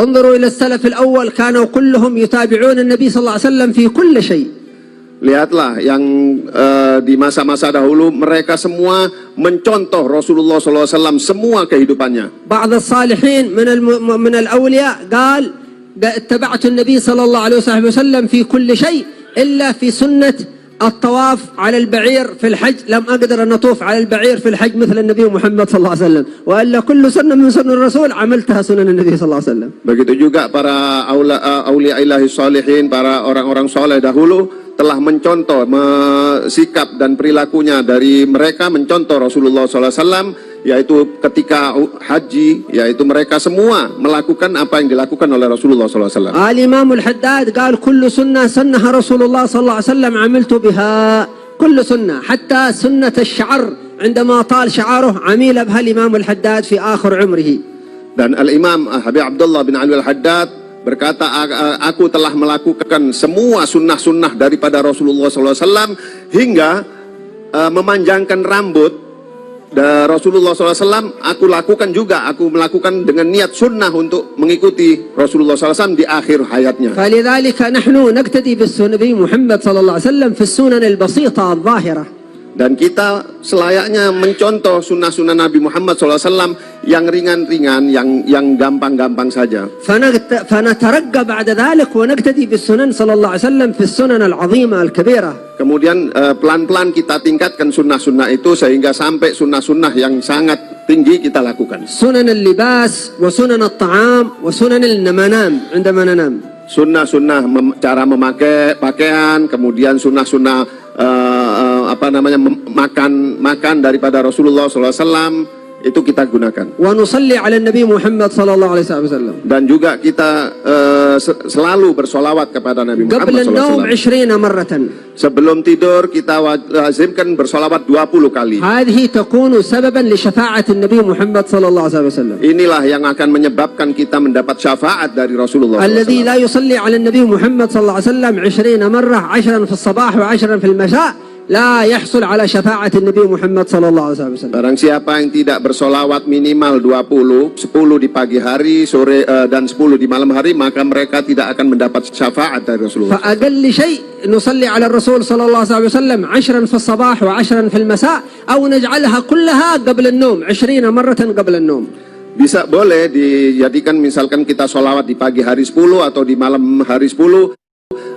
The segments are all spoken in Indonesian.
انظروا إلى السلف الأول كانوا كلهم يتابعون النبي صلى الله عليه وسلم في كل شيء. Lihatlah yang di masa-masa dahulu mereka semua mencontoh Rasulullah SAW semua kehidupannya. بعض الصالحين من الأولياء قال اتبعت النبي صلى الله عليه وسلم في كل شيء إلا في سنة الطواف على البعير في الحج، لم أقدر أن أطوف على البعير في الحج مثل النبي محمد صلى الله عليه وسلم، وإلا كل سنة من سنن الرسول عملتها سنن النبي صلى الله عليه وسلم. Begitu juga para aulia ilahi salihin, para orang-orang soleh dahulu telah mencontoh sikap dan perilakunya dari mereka mencontoh Rasulullah SAW, yaitu ketika haji, yaitu mereka semua melakukan apa yang dilakukan oleh Rasulullah SAW. الإمام الحداد قال كل سنة سنها رسول الله صلى الله عليه وسلم عملت بها، كل سنة حتى سنة الشعر عندما طال شعره عمل بها الإمام الحداد في آخر عمره. Dan Al-Imam Habib Abdullah bin Ali Al-Haddad berkata, aku telah melakukan semua sunnah-sunnah daripada Rasulullah SAW hingga memanjangkan rambut Rasulullah SAW. Aku lakukan juga, aku melakukan dengan niat sunnah untuk mengikuti Rasulullah SAW di akhir hayatnya. فلذلك نحن نقتدي بالنبي محمد صلى الله عليه وسلم في السنن البسيطة الظاهرة. Dan kita selayaknya mencontoh sunnah-sunnah Nabi Muhammad SAW yang ringan-ringan, yang gampang-gampang saja. فنترقى بعد ذلك ونقتدي بالسنن صلى الله عليه وسلم في السنن العظيمة الكبيرة. Kemudian pelan-pelan kita tingkatkan sunnah-sunnah itu sehingga sampai sunnah-sunnah yang sangat tinggi kita lakukan. سنن اللباس وسنن الطعام وسنن المنام عندما ننام. Sunnah-sunnah cara memakai pakaian, kemudian sunnah-sunnah makan daripada Rasulullah SAW itu kita gunakan. ونصلي على النبي محمد صلى الله عليه وسلم. Dan juga kita selalu bersolawat kepada Nabi Muhammad قبل النوم SAW. 20 مرة. Sebelum tidur kita lazimkan bersolawat 20 kali. هذه تكون سببا لشفاعة النبي محمد صلى الله عليه وسلم. Inilah yang akan menyebabkan kita mendapat syafaat dari Rasulullah الذي SAW. لا يصلي على النبي محمد صلى الله عليه وسلم 20 مرة 10 في الصباح و10 في المساء لا يحصل على شفاعة النبي محمد صلى الله عليه وسلم. Barang siapa yang tidak bersolawat minimal 20, 10 di pagi hari, sore dan 10 di malam hari, maka mereka tidak akan mendapat syafaat dari Rasulullah. فأقل شيء نصلي على الرسول صلى الله عليه وسلم 10 في الصباح و10 في المساء، أو نجعلها كلها قبل النوم 20 مرة قبل النوم. Bisa boleh dijadikan misalkan kita solawat di pagi hari 10 atau di malam hari 10,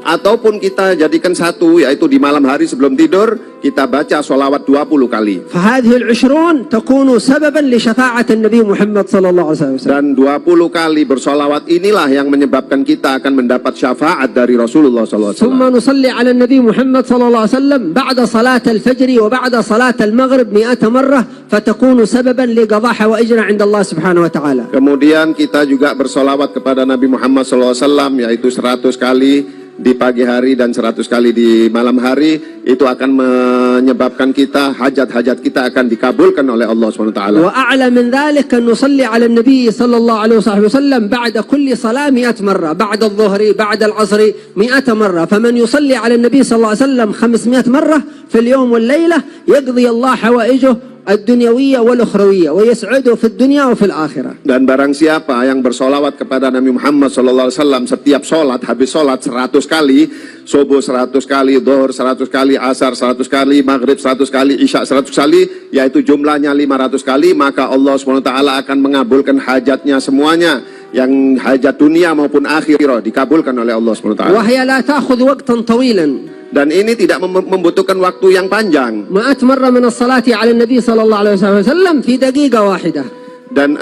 ataupun kita jadikan satu, yaitu di malam hari sebelum tidur kita baca solawat 20 kali. فهذه ال20 تكون سببا لشفاعة النبي محمد صلى الله عليه وسلم. Dan 20 kali bersolawat inilah yang menyebabkan kita akan mendapat syafaat dari Rasulullah SAW. ثم نصلي على النبي محمد صلى الله عليه وسلم بعد صلاة الفجر وبعد صلاة المغرب 100 مرة، فتكون سببا لقضاء حوائجنا عند الله سبحانه وتعالى. Kemudian kita juga bersolawat kepada Nabi Muhammad SAW, yaitu 100 kali di pagi hari dan 100 kali di malam hari. Itu akan menyebabkan kita, hajat-hajat kita akan dikabulkan oleh Allah SWT. وأعلى من ذلك أن نصلي على النبي صلى الله عليه وسلم بعد كل صلاة 100 مرة، بعد الظهر بعد العصر 100 مرة. فمن يصلي على النبي صلى الله عليه وسلم 500 مرة في اليوم والليلة يقضي الله حوائجه الدنيوية والأخروية ويسعده في الدنيا وفي الآخرة. Dan barang siapa yang bersolawat kepada Nabi Muhammad SAW setiap sholat, habis sholat 100 kali, subuh 100 kali, dhuhr 100 kali, asar 100 kali, maghrib 100 kali, isya 100 kali, yaitu jumlahnya 500 kali, maka Allah SWT akan mengabulkan hajatnya semuanya, yang hajat dunia maupun akhirat dikabulkan oleh Allah SWT. وهي لا تأخذ وقتا طويلا. Dan ini tidak membutuhkan waktu yang panjang. 100 مرة من الصلاة على النبي صلى الله عليه وسلم في دقيقة واحدة. Dan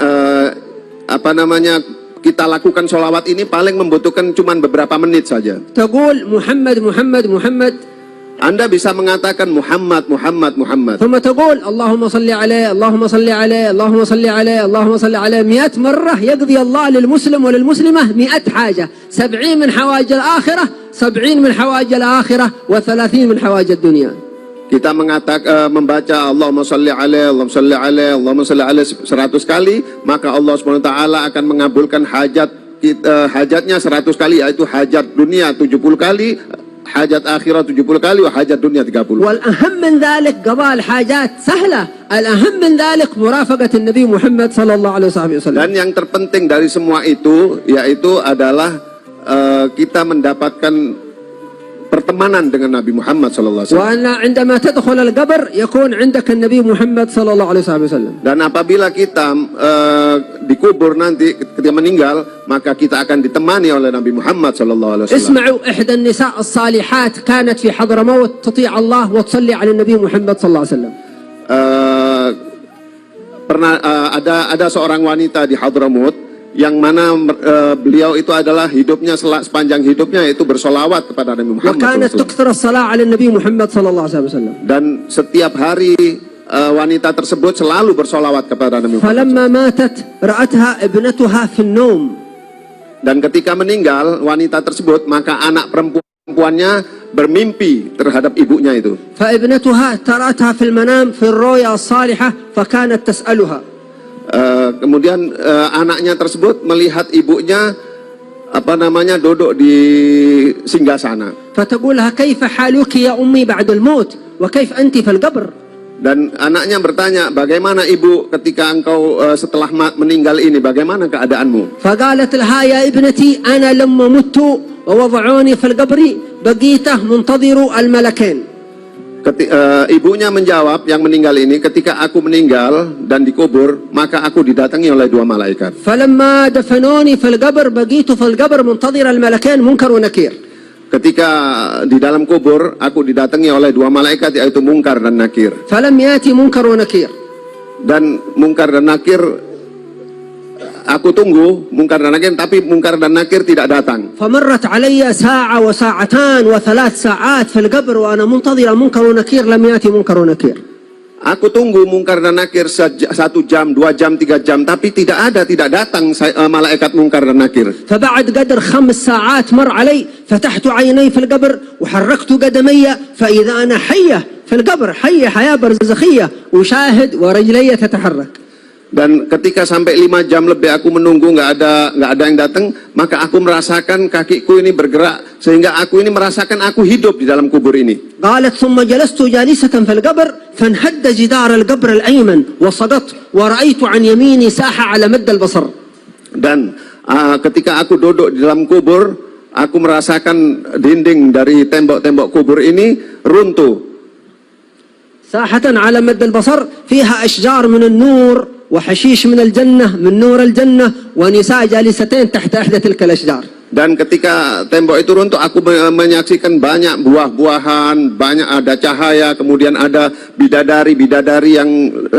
kita lakukan sholawat ini paling membutuhkan cuma beberapa menit saja. تقول محمد محمد محمد. Anda bisa mengatakan Muhammad, Muhammad, Muhammad. ثم تقول اللهم صل عليه اللهم صل عليه اللهم صل عليه اللهم صل عليه 100 مرة، يقضي الله للمسلم وللمسلمة 100 حاجة، 70 من حوائج الآخرة، 70 من حوائج الآخرة، و30 من حوائج الدنيا. Kita membaca Allahumma salli alaihi, Allahumma salli alaihi, Allahumma salli alaihi 100 kali, maka Allah SWT akan mengabulkan hajatnya 100 kali, yaitu hajat dunia 70 kali, hajat akhirat 70 kali, hajat dunia 30. والأهم من ذلك قضاء الحاجات سهلة، الأهم من ذلك مرافقة النبي محمد صلى الله عليه وسلم. Dan yang terpenting dari semua itu yaitu adalah kita mendapatkan pertemanan dengan Nabi Muhammad sallallahu alaihi wasallam. وأن عندما تدخل القبر يكون عندك النبي محمد صلى الله عليه وسلم. Dan apabila kita dikubur nanti ketika meninggal, maka kita akan ditemani oleh Nabi Muhammad sallallahu alaihi wasallam. اسمعوا، إحدى النساء الصالحات كانت في حضرموت تطيع الله وتصلي على النبي محمد صلى الله عليه وسلم. Pernah ada seorang wanita di Hadramut yang mana beliau itu adalah hidupnya sepanjang hidupnya itu bersolawat kepada Nabi Muhammad. وكانت تكثر الصلاة على النبي محمد صلى الله عليه وسلم. Dan setiap hari wanita tersebut selalu bersolawat kepada Nabi Muhammad. فلما ماتت رأتها ابنتها في النوم. Dan ketika meninggal wanita tersebut, maka anak perempuannya bermimpi terhadap ibunya itu. فابنتها ترأتها في المنام في الرؤيا الصالحة فكانت تسألها. Kemudian anaknya tersebut melihat ibunya duduk di singgasana. فتقول لها كيف حالك يا أمي بعد الموت وكيف أنت في القبر. Dan anaknya bertanya, bagaimana ibu ketika engkau setelah meninggal ini, bagaimana keadaanmu? فقالت لها يا ابنتي أنا لما مت ووضعوني في القبر بقيت منتظر الملكين. Ibunya menjawab, yang meninggal ini, ketika aku meninggal dan dikubur, maka aku didatangi oleh dua malaikat. فلما دفنوني في القبر بقيت في القبر منتظر الملكين منكر ونكير. Ketika di dalam kubur, aku didatangi oleh dua malaikat, yaitu Munkar dan Nakir. فلم يأتي منكر ونكير. Dan Munkar dan Nakir, aku tunggu Munkar dan Nakir, tapi Munkar dan Nakir tidak datang. فمرت علي ساعة وساعتان وثلاث ساعات في القبر وأنا منتظر منكر ونكير لم يأتي منكر ونكير. Aku tunggu Munkar dan Nakir 1 jam, 2 jam, 3 jam, tapi tidak datang malaikat Munkar dan Nakir. فبعد قدر 5 ساعات مر علي فتحت عيني في القبر وحركت قدمي فإذا أنا حية في القبر، حية حياة برزخية وشاهد ورجلي تتحرك. Dan ketika sampai 5 jam lebih aku menunggu nggak ada yang datang, maka aku merasakan kakiku ini bergerak sehingga aku ini merasakan aku hidup di dalam kubur ini. قالت ثم جلست جالسة في القبر فانهد جدار القبر الأيمن وصدت ورأيت عن يميني ساحة على مد البصر. Dan ketika aku duduk di dalam kubur, aku merasakan dinding dari tembok-tembok kubur ini runtuh. ساحة على مد البصر فيها أشجار من النور وحشيش من الجنة من نور الجنة ونساء جالستين تحت إحدى تلك الأشجار. Dan ketika tembok itu runtuh, aku menyaksikan banyak buah-buahan, banyak ada cahaya, kemudian ada bidadari-bidadari yang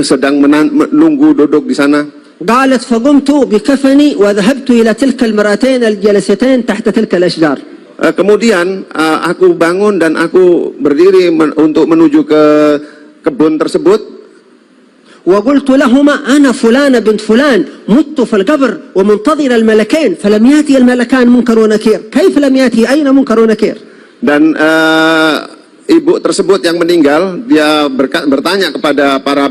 sedang menunggu duduk di sana. قالت فقمت بكفني وذهبت إلى تلك المرأتين الجالستين تحت تلك الأشجار. Kemudian aku bangun dan aku berdiri untuk menuju ke kebun tersebut. وقلت لهما أنا فلانة بنت فلان مت في القبر ومنتظر الملكين فلم يأتي الملكان منكر ونكير. كيف لم يأتي؟ أين منكر ونكير؟ Dan ibu tersebut yang meninggal, dia bertanya kepada para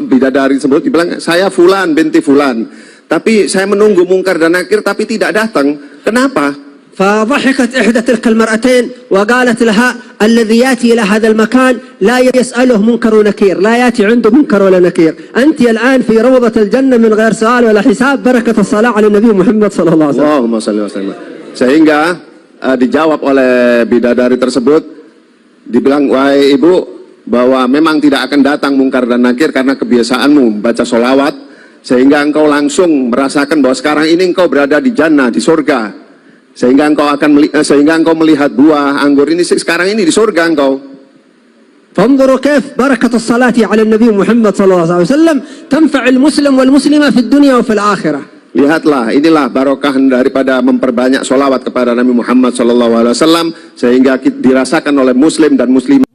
bidadari tersebut, dibilang, saya Fulan binti Fulan, tapi saya menunggu Munkar dan Nakir tapi tidak datang. Kenapa? فضحكت إحدى تلك المرأتين وقالت لها الذي يأتي إلى هذا المكان لا يسأله منكر ونكير، لا يأتي عنده منكر ولا نكير، أنت الآن في روضة الجنة من غير سؤال ولا حساب، بركة الصلاة على النبي محمد صلى الله عليه وسلم. Allahumma shalli wa sallim. Sehingga dijawab oleh bidadari tersebut, dibilang, wahai ibu, bahwa memang tidak akan datang Munkar dan Nakir karena kebiasaanmu baca solawat, sehingga engkau langsung merasakan bahwa sekarang ini engkau berada di jannah, di surga. Sehingga engkau melihat buah anggur ini sekarang ini di surga engkau. فانظروا كيف بركة الصلاة على النبي محمد صلى الله عليه وسلم تنفع المسلم والمسلمة في الدنيا وفي الآخرة. Lihatlah, inilah barokah daripada memperbanyak solawat kepada Nabi Muhammad SAW sehingga dirasakan oleh muslim dan muslimah